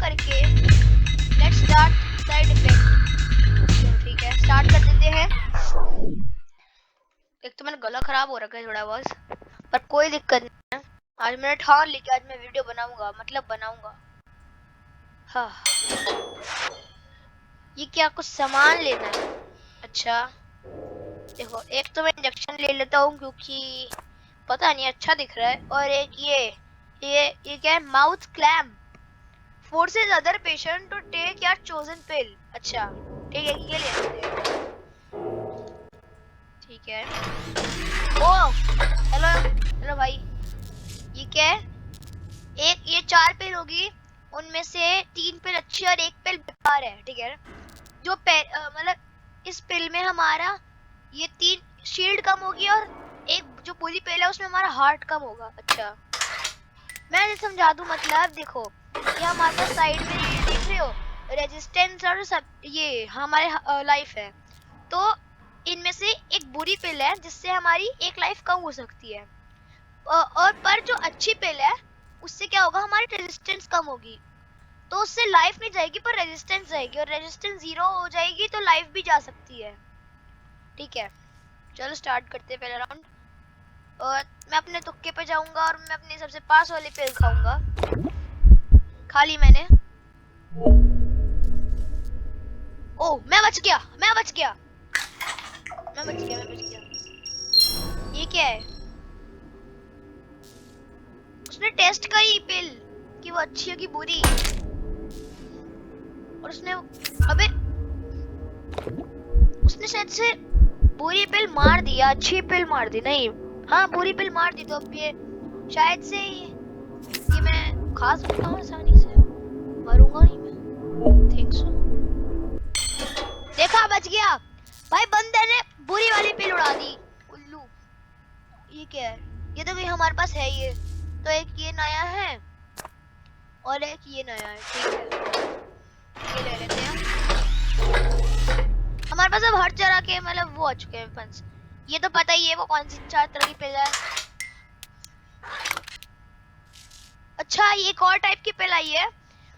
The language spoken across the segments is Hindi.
करके लेट्स स्टार्ट साइड इफेक्ट। चलो ठीक है, स्टार्ट कर देते हैं। एक तो मेरा गला खराब हो रखा है थोड़ा बहुत, पर कोई दिक्कत नहीं है। आज मैंने ठान ली कि आज मैं वीडियो बनाऊंगा, मतलब बनाऊंगा। हाँ, ये क्या कुछ सामान लेना है? अच्छा देखो, एक तो मैं इंजेक्शन ले लेता हूँ क्योंकि पता नहीं अच्छा दिख रहा है, और एक ये क्या है, mouth clamp forces other patient to take your chosen pill. अच्छा ठीक है, ये ले लेते हैं। ठीक है। ओ हेलो हेलो भाई, ये क्या है? ये 4 पिल होगी, उनमें से 3 पिल अच्छी और 1 पिल बेकार है। ठीक है, जो मतलब इस पिल में हमारा ये 3 शील्ड कम होगी, और एक जो पूरी पिल है उसमें हमारा हार्ट कम होगा। अच्छा मैं समझा दूं, मतलब देखो ये हमारे पास साइड में ये देख रहे हो रेजिस्टेंस और सब, ये हमारे लाइफ है। तो इनमें से एक बुरी पिल है जिससे हमारी एक लाइफ कम हो सकती है, और पर जो अच्छी पिल है उससे क्या होगा, हमारी रेजिस्टेंस कम होगी। तो उससे लाइफ नहीं जाएगी पर रेजिस्टेंस जाएगी, और रेजिस्टेंस 0 हो जाएगी तो लाइफ भी जा सकती है। ठीक है, चलो स्टार्ट करते हैं पहला राउंड। और मैं अपने तुक्के पे जाऊंगा और मैं अपने सबसे पास वाली पिल खाऊंगा। खा ली मैंने। ओह मैं बच गया, मैं बच गया, मैं बच गया, मैं बच गया। ये क्या है? उसने टेस्ट करी पिल कि वो अच्छी है कि बुरी, और उसने अबे उसने शायद से बुरी पिल मार दी या अच्छी पिल मार दी। नहीं, हाँ बुरी पिल मार दी। तो अब ये शायद से ये मैं खा सकता हूँ आसानी से, मरूंगा नहीं मैं, थिंक सो। देखा, बच गया भाई, बंदे ने बुरी वाली पिल उड़ा दी। उल्लू। ये क्या है? ये तो भी हमारे पास है ये, तो एक ये नया है और एक ये नया है। ठीक है, ये ले लेते हैं। हमारे पास अब हर तरह के मतलब वो आ चुके हैं फंस। ये तो पता ही है वो कौन सी 4 तरह की पिल है। अच्छा ये एक और टाइप की पिल आई है।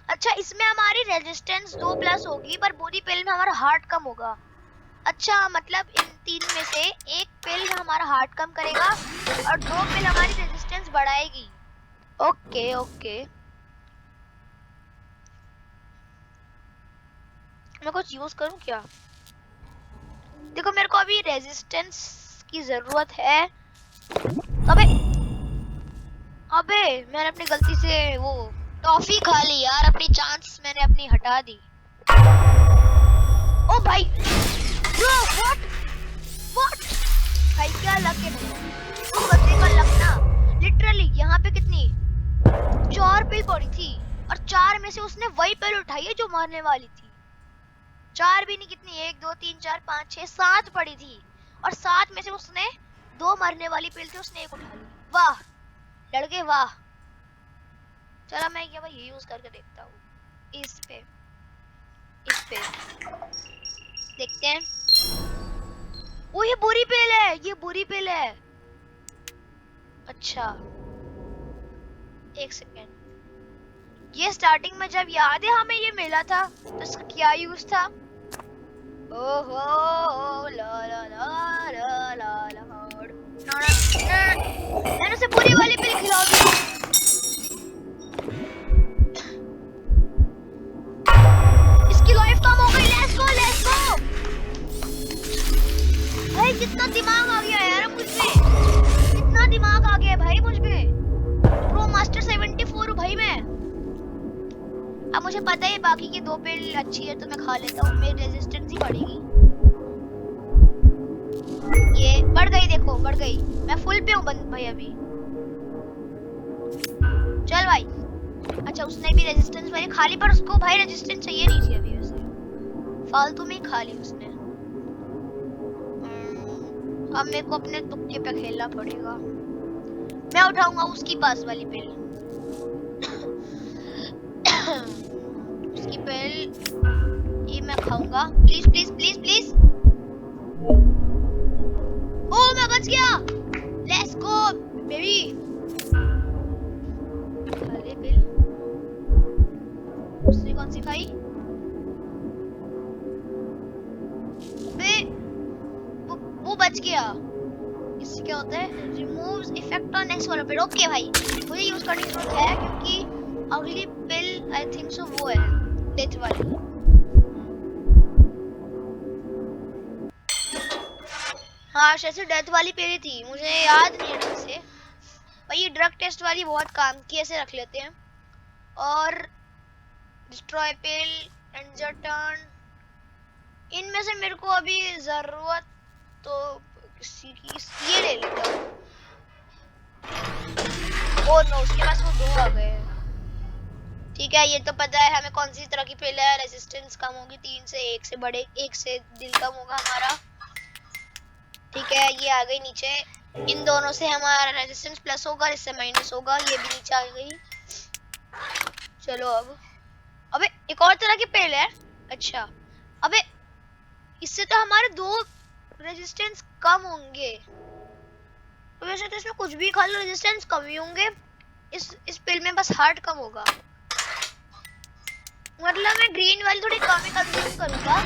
अच्छा इसमें हमारी रेजिस्टेंस 2+ होगी, पर बुरी पिल में हमारा हार्ट कम होगा। अच्छा मतलब इन 3 में से एक पिल हमारा हार्ट कम करेगा और 2 पिल हमारी रेजिस्टेंस बढ़ाएगी। ओके ओके, मैं कुछ यूज करूं क्या? देखो मेरे को अभी रेजिस्टेंस की जरूरत है। अबे अबे मैंने अपनी गलती से वो टॉफी खा ली यार, अपनी चांस मैंने अपनी हटा दी। ओ भाई ब्रो, व्हाट भाई, क्या लक है वो गधे का लक ना। लिटरली यहाँ पे कितनी 4 पिल पड़ी थी, और 4 में से उसने वही पिल उठाई है जो मारने वाली थी। 4 भी नहीं, कितनी 1 2 3 4 5 6 7 पड़ी थी, और 7 में से उसने 2 मरने वाली पिल थी, उसने एक उठा ली। वाह लड़के वाह। चलो मैं ये भाई ये यूज करके देखता हूँ। इस पे देखते हैं। वो ये बुरी पिल है, ये बुरी पिल है। अच्छा एक सेकेंड, ये स्टार्टिंग में जब याद है हमें ये मिला था तो इसका क्या यूज था? ओहो ला ला ला ला ला ला, मैंने उसे बुरी वाली पिल खिला दी। इसकी लाइफ कम हो गई। Let's go let's go. भाई कितना दिमाग आ गया यार मुझ में, कितना दिमाग आ गया भाई मुझ में। प्रो मास्टर 74 हूँ भाई मैं। अब मुझे पता है बाकी की 2 पिल अच्छी है तो मैं खा लेता हूँ, मेरी रेजिस्टेंस ही बढ़ेगी। ये बढ़ गई, देखो बढ़ गई, मैं फुल पे हूँ भाई अभी। चल भाई। अच्छा उसने भी रेजिस्टेंस वाली खा ली, पर उसको भाई रेजिस्टेंस चाहिए नहीं थी अभी, वैसे फालतू में ही खा ली उसने। अब मेरे को अपने तुक्के पे खेलना पड़ेगा। मैं उठाऊंगा उसकी पास वाली पिल। उसकी पिल ये मैं खाऊंगा। Please please please please. ओ मैं बच गया। Let's go baby. खा ले पिल। उससे खाई। बे वो बच गया। इससे क्या होता है, रिमूव्स इफेक्ट ऑन नेक्स्ट वाला पिल। ओके भाई, मुझे यूज करने की जरूरत है क्योंकि अगली पिल आई थिंक सो वो है डेथ वाली। हाँ शायद से डेथ वाली पिल थी, मुझे याद नहीं है ढंग से भाई। ये ड्रग टेस्ट वाली बहुत काम की, ऐसे रख लेते हैं। और डिस्ट्रॉय पिल, एंजर टर्न, इनमें से मेरे को अभी जरूरत तो किसी की ये ले लेता हूँ। ओह नो, उसके पास वो 2 आ गए। ठीक है, ये तो पता है हमें कौन सी तरह की पिल है। रेजिस्टेंस कम होगी 3 से, 1 से बड़े, 1 से दिल कम होगा हमारा। ठीक है, ये आ गई नीचे। इन दोनों से हमारा रेजिस्टेंस प्लस होगा, इससे माइनस होगा। ये भी नीचे आ गई। चलो अब, अबे एक और तरह की पिल है। अच्छा, अबे इससे तो हमारे 2 रेजिस्टेंस कम होंगे। तो वैसे तो इसमें कुछ भी खा लो रेजिस्टेंस कम ही होंगे। इस पिल में बस हार्ट कम होगा। मतलब मैं ग्रीन वाली थोड़ी कम ही कंज्यूम करूंगा,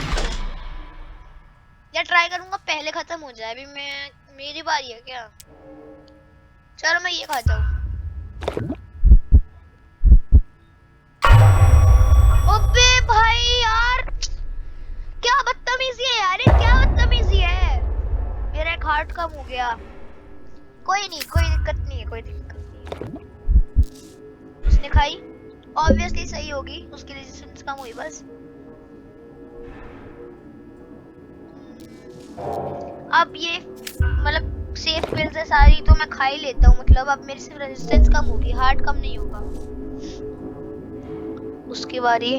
या ट्राई करूंगा पहले खत्म हो जाए। अभी मेरी बारी है क्या? चलो मैं ये खाता हूँ। अबे भाई यार, क्या बदतमीजी है यार, ये क्या बदतमीजी है। मेरा एक हार्ट कम हो गया। कोई नहीं, कोई दिक्कत नहीं है, कोई दिक्कत नहीं है। उसने खाई, ऑब्वियसली सही होगी, उसकी रेजिस्टेंस कम हुई बस। अब ये मतलब सेफ पिल्स है सारी, तो मैं खा ही लेता हूँ। मतलब अब मेरी सिर्फ रेजिस्टेंस कम होगी, हार्ट कम नहीं होगा। उसकी बारी,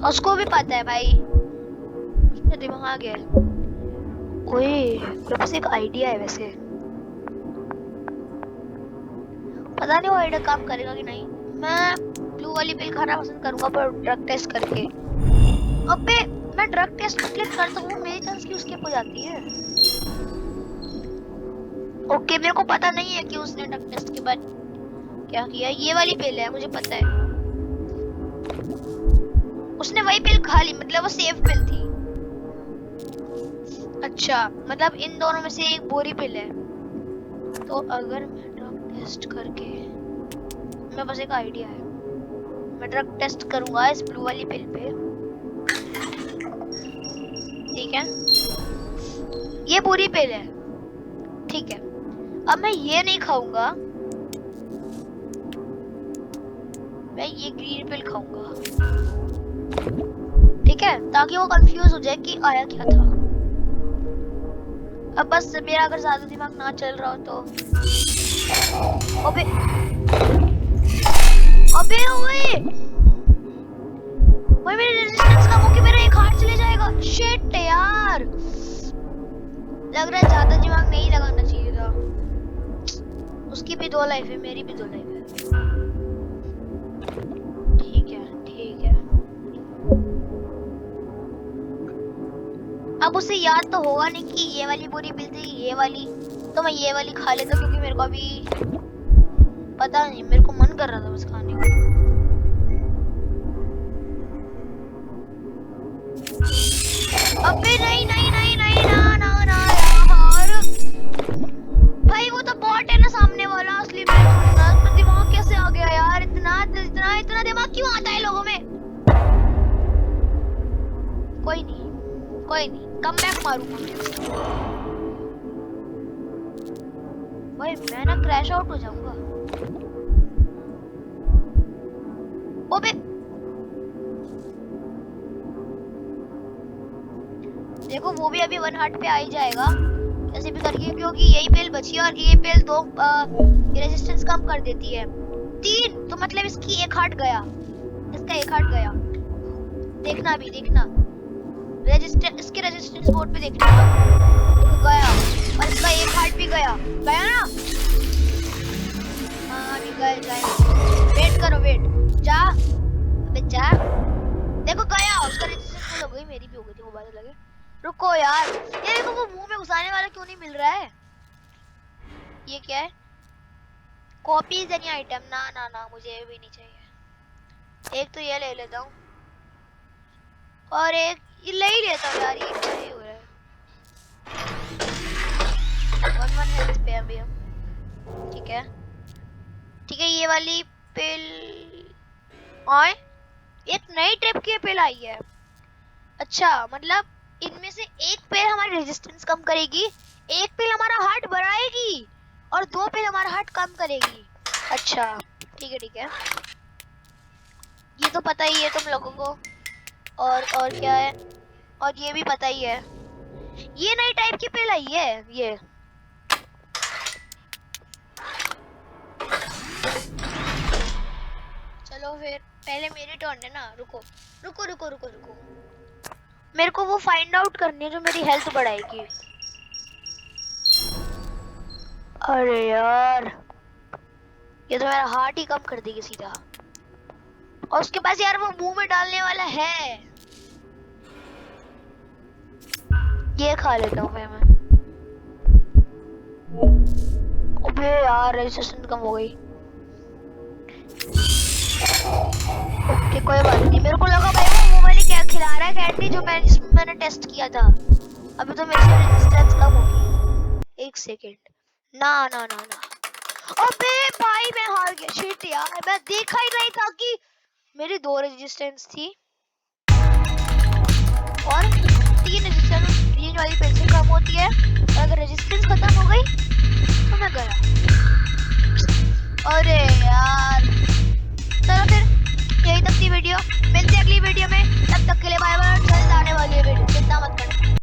उसको भी पता है भाई, उसका दिमाग है। ओए मेरे पास एक आइडिया है वैसे, पता नहीं वो आइडिया काम करेगा कि नहीं। मैं ब्लू वाली पिल खाना पसंद करूंगा, पर ड्रग टेस्ट करके। अबे मैं ड्रग टेस्ट क्लिक करता हूँ, मेरी चांस की उसके हो जाती है। ओके, मेरे को पता नहीं है कि उसने ड्रग टेस्ट के बाद क्या किया। ये वाली पिल है, मुझे पता है। उसने वही पिल खा ली, मतलब वो सेफ पिल थी। अच्छा, मतलब इन दोनों में से एक बोरी पिल है। तो अगर मैं ड्रग टेस्ट करके, मेरे पास एक आइडिया है, मैं ड्रग टेस्ट करूंगा इस ब्लू वाली पिल पे। ठीक है, ये पूरी पिल है। ठीक है, अब मैं ये नहीं खाऊंगा, मैं ये ग्रीन पिल खाऊंगा। ठीक है, ताकि वो कंफ्यूज हो जाए कि आया क्या था। अब बस मेरा अगर ज्यादा दिमाग ना चल रहा हो तो। अबे अबे ओए, भाई मेरी रेजिस्टेंस कम होगी, मेरा एक हार्ट चले जाएगा। शिट यार, लग रहा है ज्यादा दिमाग नहीं लगाना चाहिए था। उसकी भी 2 लाइफ है, मेरी भी 2 लाइफ है। ठीक है ठीक है, अब उसे याद तो होगा नहीं कि ये वाली पूरी पिल थी, ये वाली। तो मैं ये वाली खा लेता क्योंकि मेरे को अभी पता नहीं, मेरे को मन कर रहा था बस खाने का। अबे नहीं नहीं नहीं नहीं, ना ना ना यार, भाई वो तो बॉट है ना सामने वाला, असली में थोड़ी ना। तो दिमाग कैसे आ गया यार, इतना इतना इतना दिमाग क्यों आता है लोगों में। कोई नहीं कोई नहीं, कम बैक मारूंगा मैं। भाई मैं ना क्रैश आउट हो जाऊंगा। ओबे देखो, वो भी अभी 1 हार्ट पे आ ही जाएगा कैसे भी करके, क्योंकि यही पिल बची है और ये पिल 2 रेजिस्टेंस कम कर देती है। 3 तो मतलब इसकी 1 हार्ट गया, इसका 1 हार्ट गया। देखना अभी, देखना रेजिस्टेंस, इसके रेजिस्टेंस बोर्ड पे देखना। देखो गया, और इसका 1 हार्ट भी गया। गया ना? हाँ अभी गए। वेट करो, वेट, जा अबे जा। देखो गया, उसका रेजिस्टेंस फुल हो गई, मेरी भी हो गई थी, वो बात लगे। रुको यार, ये देखो वो मुंह में घुसाने वाला क्यों नहीं मिल रहा है। ये क्या है? कॉपीज एनी आइटम, ना ना ना, मुझे भी नहीं चाहिए। एक तो ये ले लेता हूँ और एक ये ले ही लेता हूँ यार, ये क्या ही हो रहा है। 1 हेल्थ पे अभी हम, ठीक है ठीक है। ये वाली पिल और एक नई ट्रिप की पिल आई है। अच्छा मतलब इनमें से एक पिल हमारी रेजिस्टेंस कम करेगी, एक पिल हमारा हार्ट बढ़ाएगी और 2 पिल हमारा हार्ट कम करेगी। अच्छा ठीक है, ये तो पता ही है तुम लोगों को। और क्या है, और ये भी पता ही है। ये नई टाइप की पिल आई है ये। चलो फिर पहले मेरी टर्न है ना। रुको रुको रुको रुको रुको, मेरे को वो फाइंड आउट करनी है जो मेरी हेल्थ बढ़ाएगी। अरे यार ये तो मेरा हार्ट ही कम कर देगी सीधा। और उसके पास यार वो मुंह में डालने वाला है, ये खा लेता हूँ मैं। अबे यार रेजिस्टेंस कम हो गई। ओके कोई बात नहीं, मेरे को लगा भाई वो वाली क्या खिला रहा है कैंडी जो मैंने टेस्ट किया था। अभी तो मेरी रेजिस्टेंस कम होगी। एक सेकंड, ना ना ना ना, अबे भाई मैं हार गया। शिट यार मैं देखा ही नहीं था कि मेरी 2 रेजिस्टेंस थी और 3 रेजिस्टेंस ग्रीन वाली पिल से कम होती है। और अगर रेजिस्टेंस खत्म हो गई तो मैं गया। अरे यार चलो फिर यही तक थी वीडियो, मिलते हैं अगली वीडियो में।